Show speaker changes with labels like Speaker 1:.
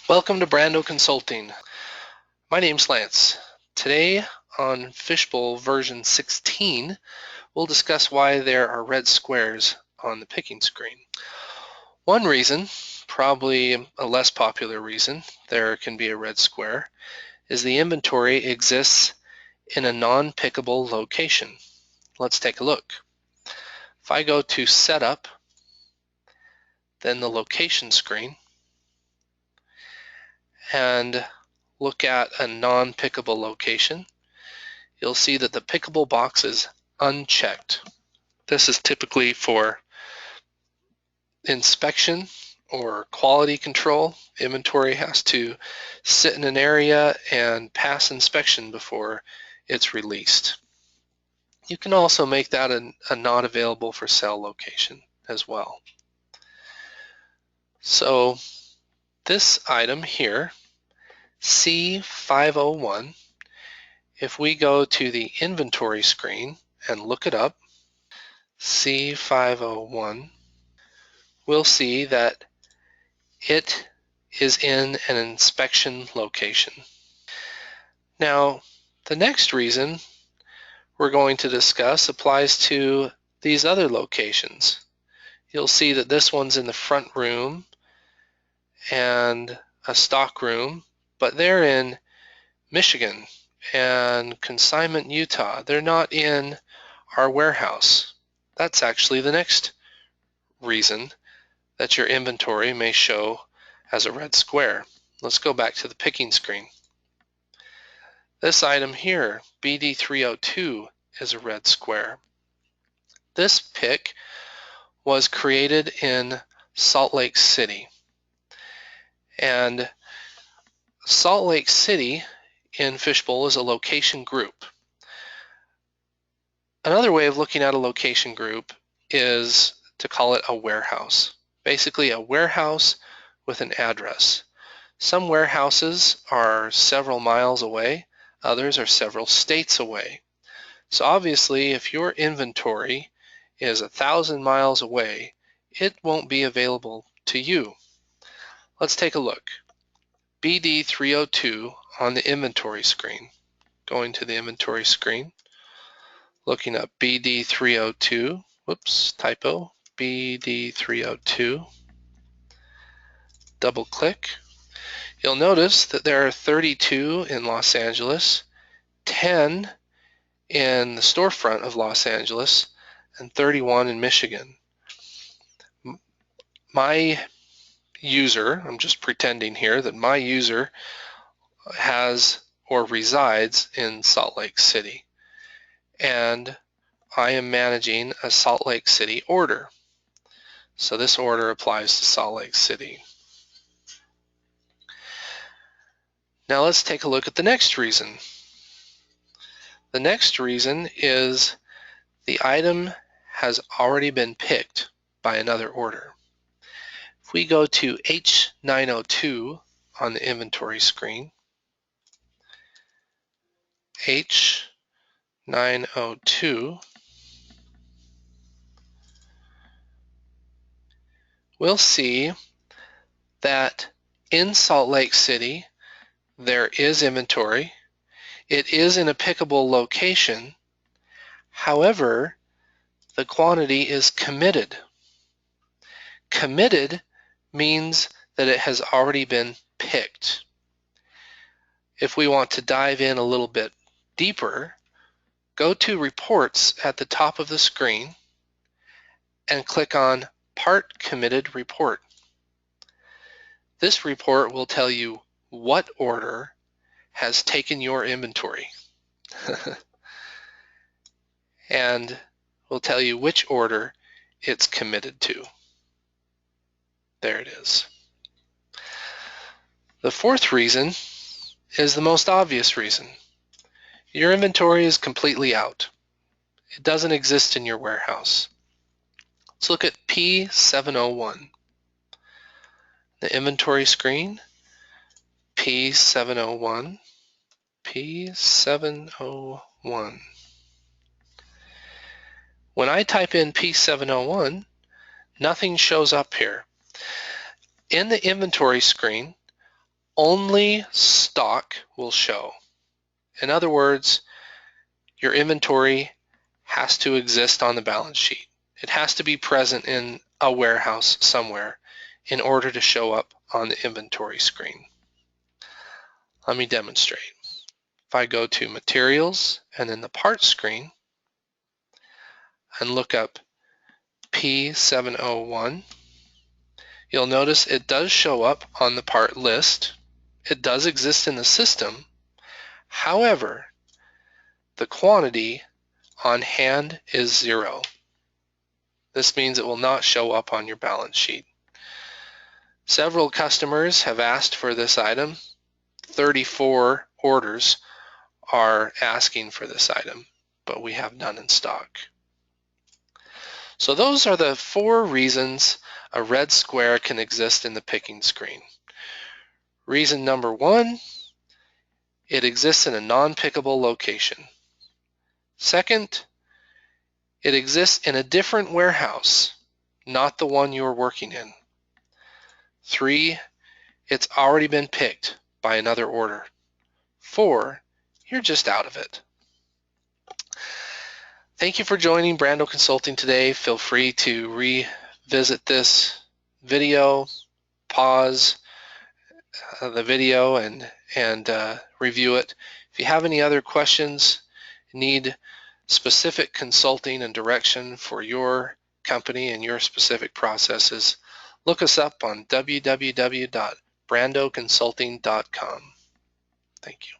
Speaker 1: Welcome to Brando Consulting. My name's Lance. Today on Fishbowl version 16, we'll discuss why there are red squares on the picking screen. One reason, probably a less popular reason, there can be a red square, is the inventory exists in a non-pickable location. Let's take a look. If I go to Setup, then the Location screen, and look at a non-pickable location, you'll see that the pickable box is unchecked. This is typically for inspection or quality control. Inventory has to sit in an area and pass inspection before it's released. You can also make that a not available for sale location as well. So this item here, C501, if we go to the inventory screen and look it up, C501, we'll see that it is in an inspection location. Now, the next reason we're going to discuss applies to these other locations. You'll see that this one's in the front room and a stock room, but they're in Michigan and Consignment, Utah. They're not in our warehouse. That's actually the next reason that your inventory may show as a red square. Let's go back to the picking screen. This item here, BD302, is a red square. This pick was created in Salt Lake City. And Salt Lake City in Fishbowl is a location group. Another way of looking at a location group is to call it a warehouse. Basically a warehouse with an address. Some warehouses are several miles away, others are several states away. So obviously if your inventory is 1,000 miles away, it won't be available to you. Let's take a look. BD302 on the inventory screen. Going to the inventory screen, looking up BD302, whoops, typo, BD302, double click. You'll notice that there are 32 in Los Angeles, 10 in the storefront of Los Angeles, and 31 in Michigan. My user, I'm just pretending here that my user has or resides in Salt Lake City, and I am managing a Salt Lake City order. So this order applies to Salt Lake City. Now let's take a look at the next reason. The next reason is the item has already been picked by another order. If we go to H902 on the inventory screen, H902, we'll see that in Salt Lake City there is inventory. It is in a pickable location. However, the quantity is committed. Committed means that it has already been picked. If we want to dive in a little bit deeper, go to Reports at the top of the screen and click on Part Committed Report. This report will tell you what order has taken your inventory and will tell you which order it's committed to. There it is. The fourth reason is the most obvious reason. Your inventory is completely out. It doesn't exist in your warehouse. Let's look at P701. The inventory screen, P701, P701. When I type in P701, nothing shows up here. In the inventory screen, only stock will show. In other words, your inventory has to exist on the balance sheet. It has to be present in a warehouse somewhere in order to show up on the inventory screen. Let me demonstrate. If I go to Materials and then the Parts screen and look up P701, you'll notice it does show up on the part list. It does exist in the system. However, the quantity on hand is 0. This means it will not show up on your balance sheet. Several customers have asked for this item. 34 orders are asking for this item, but we have none in stock. So those are the 4 reasons a red square can exist in the picking screen. Reason number 1, it exists in a non-pickable location. Second, it exists in a different warehouse, not the one you're working in. 3, it's already been picked by another order. 4, you're just out of it. Thank you for joining Brando Consulting today. Feel free to revisit this video, pause the video and review it. If you have any other questions, need specific consulting and direction for your company and your specific processes, look us up on www.brandoconsulting.com. Thank you.